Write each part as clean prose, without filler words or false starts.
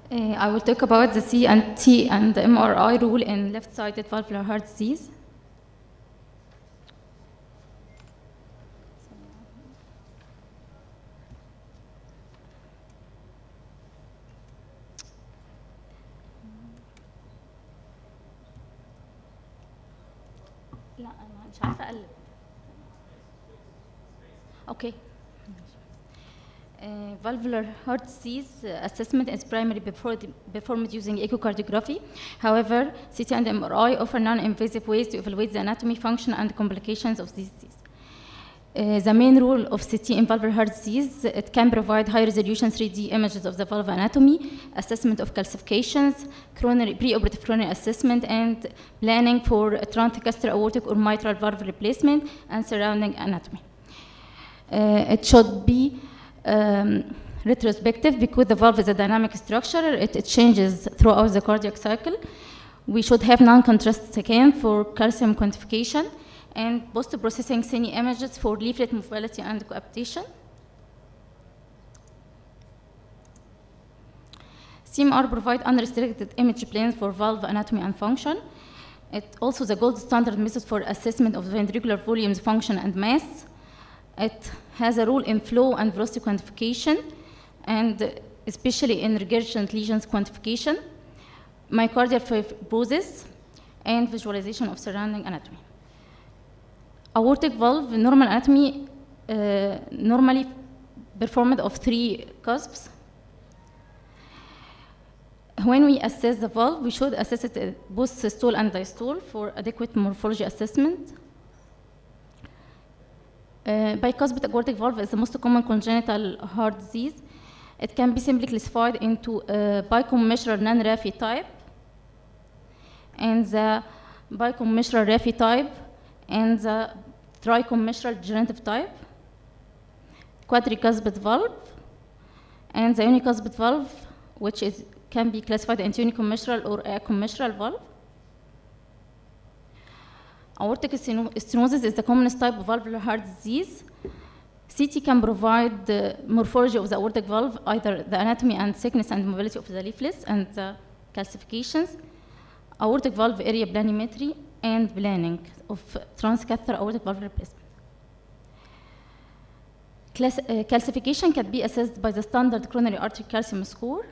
I will talk about the CT and the MRI rule in left-sided valvular heart disease. لا أنا مش عارفة أقلب. Okay. Valvular heart disease assessment is primarily performed using echocardiography. However, CT and MRI offer non-invasive ways to evaluate the anatomy, function, and complications of this disease. The main role of CT in valvular heart disease, it can provide high-resolution 3D images of the valve anatomy, assessment of calcifications, preoperative coronary assessment, and planning for transcatheter aortic or mitral valve replacement and surrounding anatomy. It should be retrospective because the valve is a dynamic structure. It changes throughout the cardiac cycle. We should have non-contrast scan for calcium quantification and post-processing cine images for leaflet mobility and coaptation. CMR provide unrestricted image planes for valve anatomy and function. It also the gold standard method for assessment of ventricular volumes, function, and mass. It has a role in flow and velocity quantification, and especially in regurgitant lesions quantification, myocardial fibrosis, and visualization of surrounding anatomy. Aortic valve normal anatomy normally performed of 3 cusps. When we assess the valve, we should assess it both systole and diastole for adequate morphology assessment. Bicuspid aortic valve is the most common congenital heart disease. It can be simply classified into bicommissural non-Raphe type and the bicommissural Raphe type and the tricommissural degenerative type, quadricuspid valve, and the unicuspid valve, which can be classified into unicommissural or acommissural valve. Aortic stenosis is the commonest type of valvular heart disease. CT can provide the morphology of the aortic valve, either the anatomy and thickness and mobility of the leaflets and the calcifications, aortic valve area planimetry, and planning of transcatheter aortic valve replacement. Calcification can be assessed by the standard coronary artery calcium score.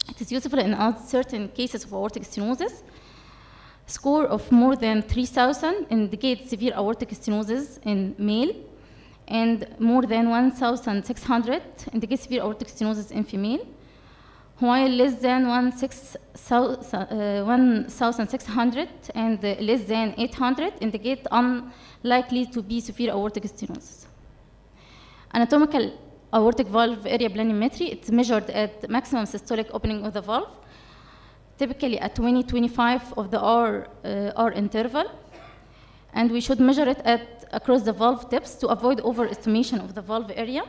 It is useful in certain cases of aortic stenosis. Score of more than 3,000 indicates severe aortic stenosis in male, and more than 1,600 indicates severe aortic stenosis in female, while less than 1,600 and less than 800 indicate unlikely to be severe aortic stenosis. Anatomical aortic valve area planimetry, it's measured at maximum systolic opening of the valve, typically at 20-25 of the R interval, and we should measure it across the valve tips to avoid overestimation of the valve area.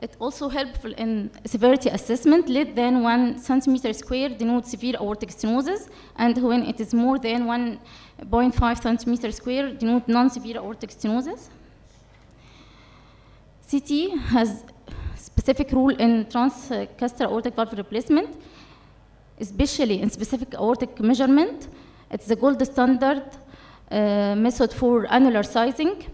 It's also helpful in severity assessment. Less than 1 centimeter square denotes severe aortic stenosis, and when it is more than 1.5 centimeter square denote non-severe aortic stenosis. CT has specific rule in transcatheter aortic valve replacement, especially in specific aortic measurement. It's the gold standard method for annular sizing.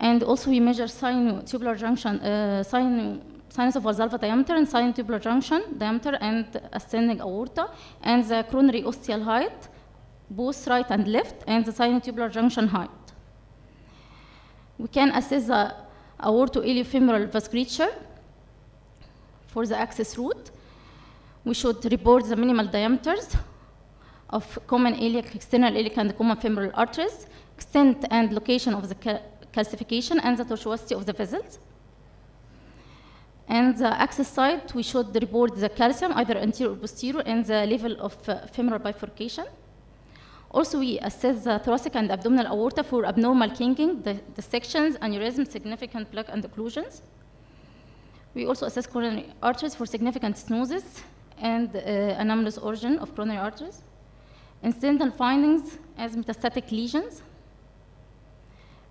And also we measure sinotubular junction, sinus of valsalva diameter and sinotubular junction diameter and ascending aorta, and the coronary ostial height, both right and left, and the sinotubular junction height. We can assess the aortoiliofemoral vasculature for the access route. We should report the minimal diameters of common iliac, external iliac, and common femoral arteries, extent and location of the calcification, and the tortuosity of the vessels. And the access site, we should report the calcium, either anterior or posterior, and the level of femoral bifurcation. Also, we assess the thoracic and abdominal aorta for abnormal kinking, dissections, aneurysms, significant plaque and occlusions. We also assess coronary arteries for significant stenosis and anomalous origin of coronary arteries. Incidental findings as metastatic lesions.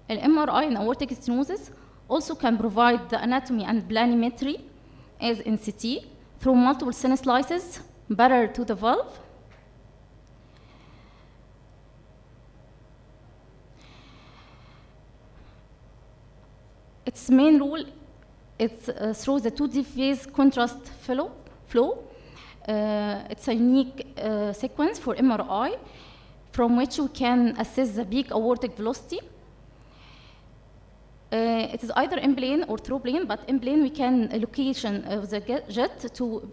An MRI in aortic stenosis also can provide the anatomy and planimetry as in CT through multiple thin slices parallel to the valve. Its main rule is through the 2D phase contrast flow. It's a unique sequence for MRI from which we can assess the peak aortic velocity. It is either in plane or through plane, but in plane we can location of the jet to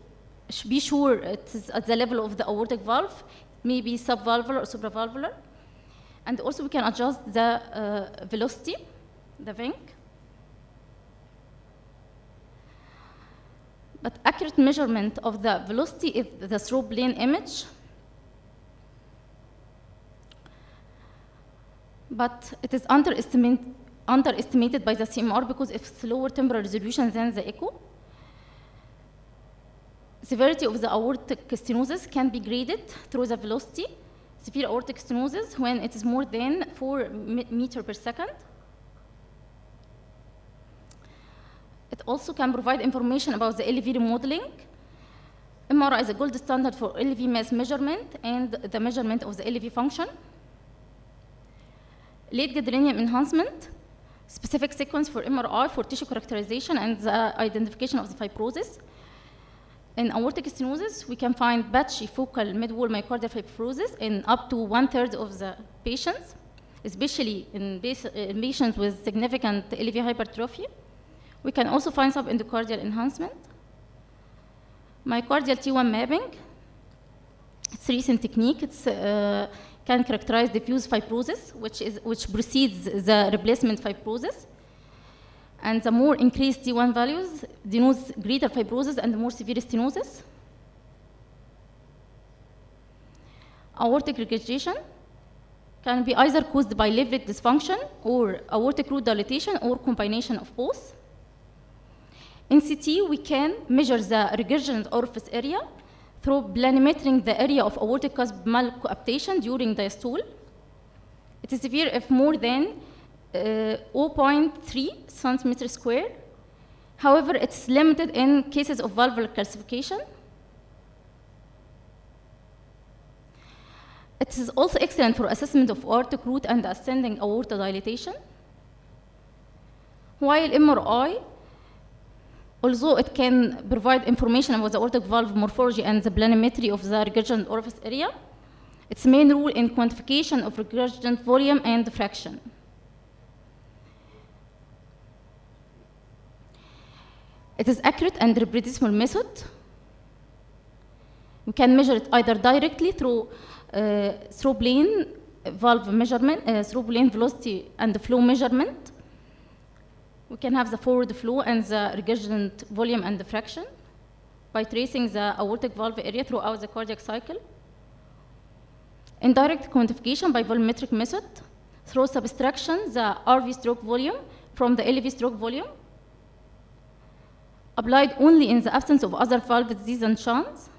be sure it is at the level of the aortic valve, maybe subvalvular or supravalvular. And also we can adjust the velocity, the vink. But accurate measurement of the velocity is the through plane image. But it is underestimated by the CMR because it's lower temporal resolution than the echo. Severity of the aortic stenosis can be graded through the velocity. Severe aortic stenosis when it is more than 4 meters per second. It also can provide information about the LV remodeling. MRI is a gold standard for LV mass measurement and the measurement of the LV function. Late gadolinium enhancement, specific sequence for MRI for tissue characterization and the identification of the fibrosis. In aortic stenosis, we can find patchy focal mid-wall myocardial fibrosis in up to 1/3 of the patients, especially in patients with significant LV hypertrophy. We can also find subendocardial enhancement. Myocardial T1 mapping, it's a recent technique. It's can characterize diffuse fibrosis, which precedes the replacement fibrosis. And the more increased T1 values denotes greater fibrosis and more severe stenosis. Aortic regurgitation can be either caused by leaflet dysfunction or aortic root dilatation or combination of both. In CT, we can measure the regurgitant orifice area through planimetering the area of aortic cusp malcoaptation during diastole. It is severe if more than 0.3 centimeters square. However, it's limited in cases of valvular calcification. It is also excellent for assessment of aortic root and ascending aorta dilatation. While MRI, although it can provide information about the aortic valve morphology and the planimetry of the regurgitant orifice area, its main role in quantification of regurgitant volume and fraction. It is accurate and reproducible method. We can measure it either directly through plane valve measurement, through plane velocity and the flow measurement. We can have the forward flow and the regurgitant volume and the fraction by tracing the aortic valve area throughout the cardiac cycle. Indirect quantification by volumetric method through subtraction the RV stroke volume from the LV stroke volume, applied only in the absence of other valve disease and shunts.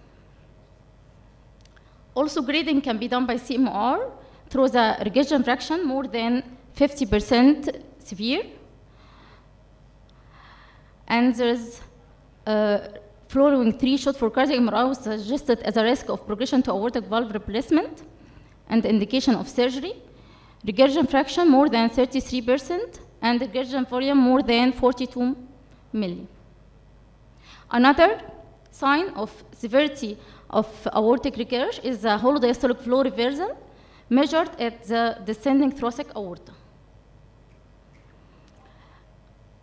Also, grading can be done by CMR through the regurgitant fraction more than 50% severe. And there's following 3 shots for cardiac MRI was suggested as a risk of progression to aortic valve replacement and indication of surgery. Regurgitant fraction more than 33% and regurgitant volume more than 42 milli. Another sign of severity of aortic regurg is the hollow diastolic flow reversal measured at the descending thoracic aorta.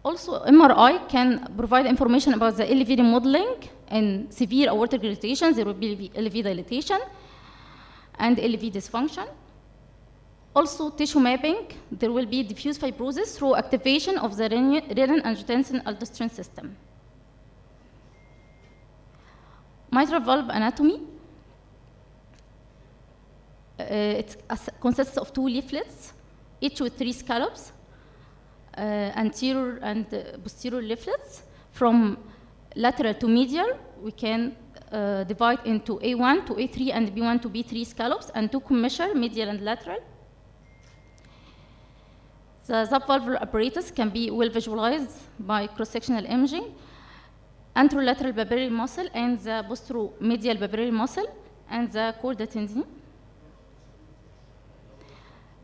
Also, MRI can provide information about the LV remodeling in severe aortic regurgitation. There will be LV dilatation and LV dysfunction. Also, tissue mapping, there will be diffuse fibrosis through activation of the renin-angiotensin-aldosterone system. Mitral valve anatomy, it consists of 2 leaflets, each with 3 scallops. Anterior and posterior leaflets. From lateral to medial, we can divide into A1 to A3 and B1 to B3 scallops and 2 commissure, medial and lateral. The subvalvular apparatus can be well visualized by cross-sectional imaging. anterolateral papillary muscle and the posteromedial papillary muscle and the chorda tendineae.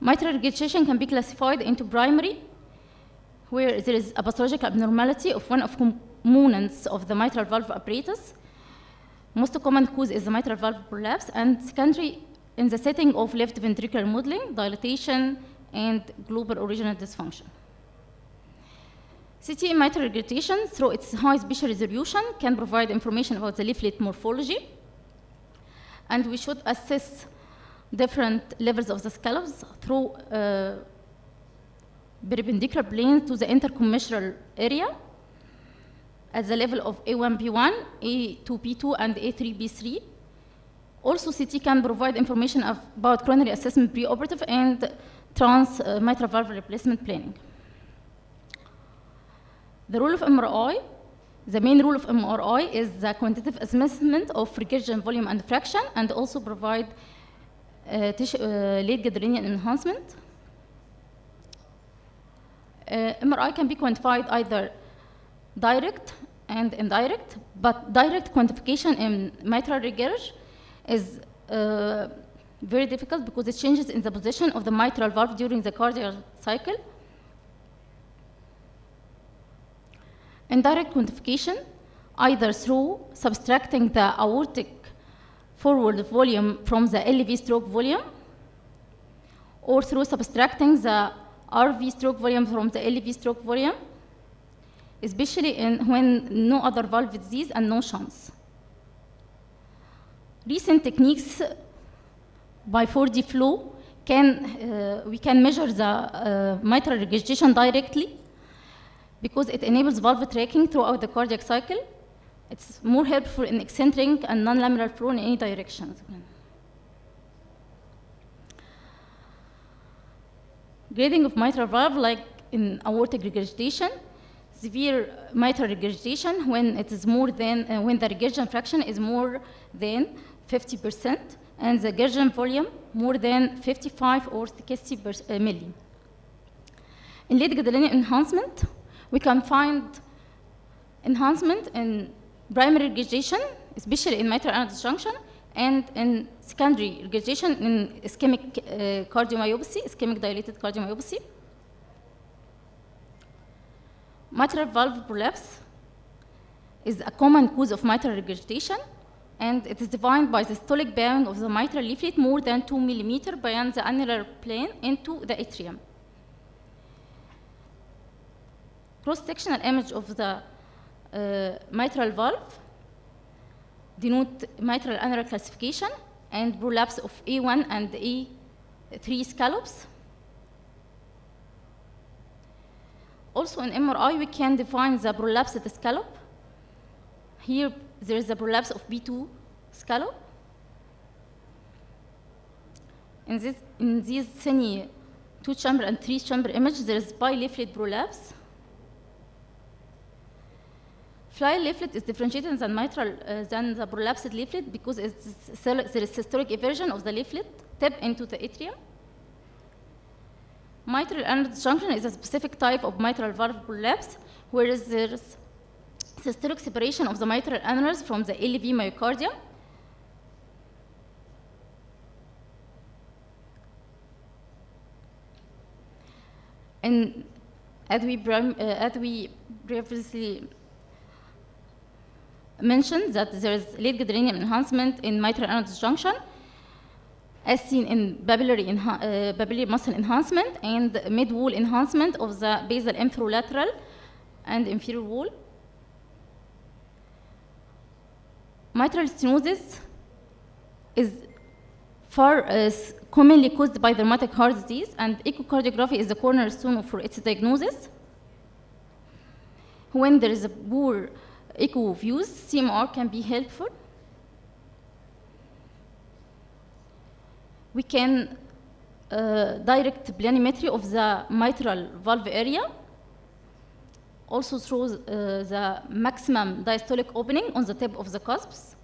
Mitral regurgitation can be classified into primary, where there is a pathological abnormality of one of components of the mitral valve apparatus. Most common cause is the mitral valve prolapse, and secondary in the setting of left ventricular remodeling, dilatation, and global original dysfunction. CT mitral regurgitation, through its high spatial resolution, can provide information about the leaflet morphology, and we should assess different levels of the scallops through perpendicular planes to the intercommissural area at the level of A1B1, A2B2, and A3B3. Also, CT can provide information about coronary assessment preoperative and trans mitral valve replacement planning. The role of MRI, the main role of MRI is the quantitative assessment of regurgitation volume and fraction, and also provide late gadolinium enhancement. MRI can be quantified either direct and indirect, but direct quantification in mitral regurg is very difficult because it changes in the position of the mitral valve during the cardiac cycle. Indirect quantification, either through subtracting the aortic forward volume from the LV stroke volume, or through subtracting the RV stroke volume from the LV stroke volume, especially when no other valve disease and no shunts. Recent techniques by 4D flow we can measure the mitral regurgitation directly because it enables valve tracking throughout the cardiac cycle. It's more helpful in eccentric and non-laminar flow in any direction. Grading of mitral valve, like in aortic regurgitation, severe mitral regurgitation when it is more than when the regurgitation fraction is more than 50%, and the regurgitation volume more than 55 or 60 milli. In late gadolinium enhancement, we can find enhancement in primary regurgitation, especially in mitral anode disjunction, and in secondary regurgitation in ischemic cardiomyopathy, ischemic dilated cardiomyopathy. Mitral valve prolapse is a common cause of mitral regurgitation, and it is defined by the systolic bowing of the mitral leaflet more than 2 millimeters beyond the annular plane into the atrium. Cross-sectional image of the mitral valve denote mitral annular calcification and prolapse of A1 and A3 scallops. Also in MRI, we can define the prolapsed scallop. Here, there is a prolapse of B2 scallop. In these tiny 2-chamber and 3-chamber image, there is bileaflet prolapse. Fly leaflet is differentiated than the prolapsed leaflet because there is systolic eversion of the leaflet tip into the atrium. Mitral anode disjunction is a specific type of mitral valve prolapse, whereas there is systolic separation of the mitral annulus from the LV myocardium. And as we previously mentioned, that there is late gadolinium enhancement in mitral anode disjunction, as seen in papillary muscle enhancement and mid-wall enhancement of the basal infralateral and inferior wall. Mitral stenosis is commonly caused by rheumatic heart disease, and echocardiography is the cornerstone for its diagnosis. When there is a poor echo views, CMR can be helpful. We can direct planimetry of the mitral valve area, also through the maximum diastolic opening on the tip of the cusps.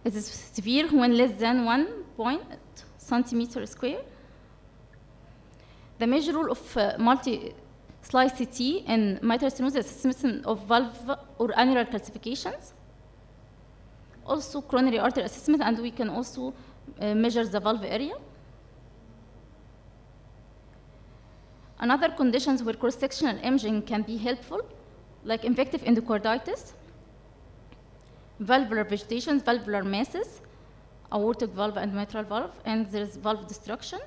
It is severe when less than 1 centimeter square. The major role of Slice CT in mitral stenosis assessment of valve or annular calcifications. Also coronary artery assessment, and we can also measure the valve area. Another conditions where cross-sectional imaging can be helpful, like infective endocarditis, valvular vegetations, valvular masses, aortic valve and mitral valve, and there's valve destruction.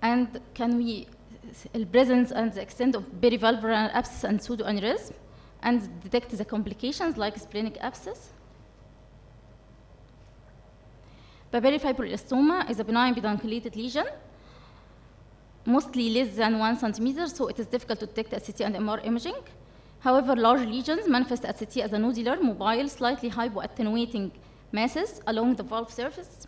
And can we, the presence and the extent of perivalvular abscess and pseudoaneurysm, and detect the complications like splenic abscess. Papillary fibroelastoma is a benign pedunculated lesion, mostly less than 1 centimeter, so it is difficult to detect at CT and MR imaging. However, large lesions manifest at CT as a nodular, mobile, slightly hypoattenuating masses along the valve surface.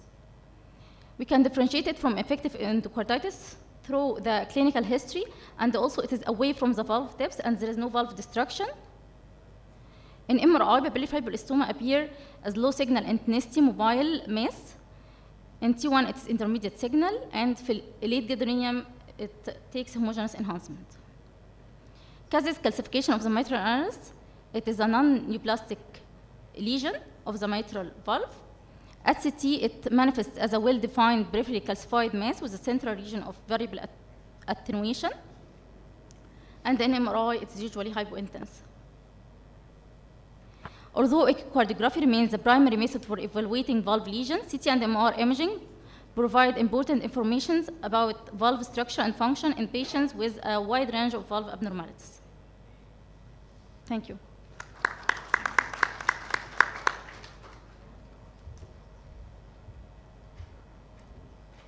We can differentiate it from effective endocarditis through the clinical history, and also it is away from the valve tips and there is no valve destruction. In MRI, papillary fibroelastoma appear as low signal intensity mobile mass. In T1, it's intermediate signal, and في late gadolinium, it takes homogeneous enhancement. Casus calcification of the mitral annulus, it is a non-neoplastic lesion of the mitral valve. At CT, it manifests as a well-defined peripherally calcified mass with a central region of variable attenuation. And in MRI, it's usually hypointense. Although echocardiography remains the primary method for evaluating valve lesions, CT and MR imaging provide important information about valve structure and function in patients with a wide range of valve abnormalities. Thank you.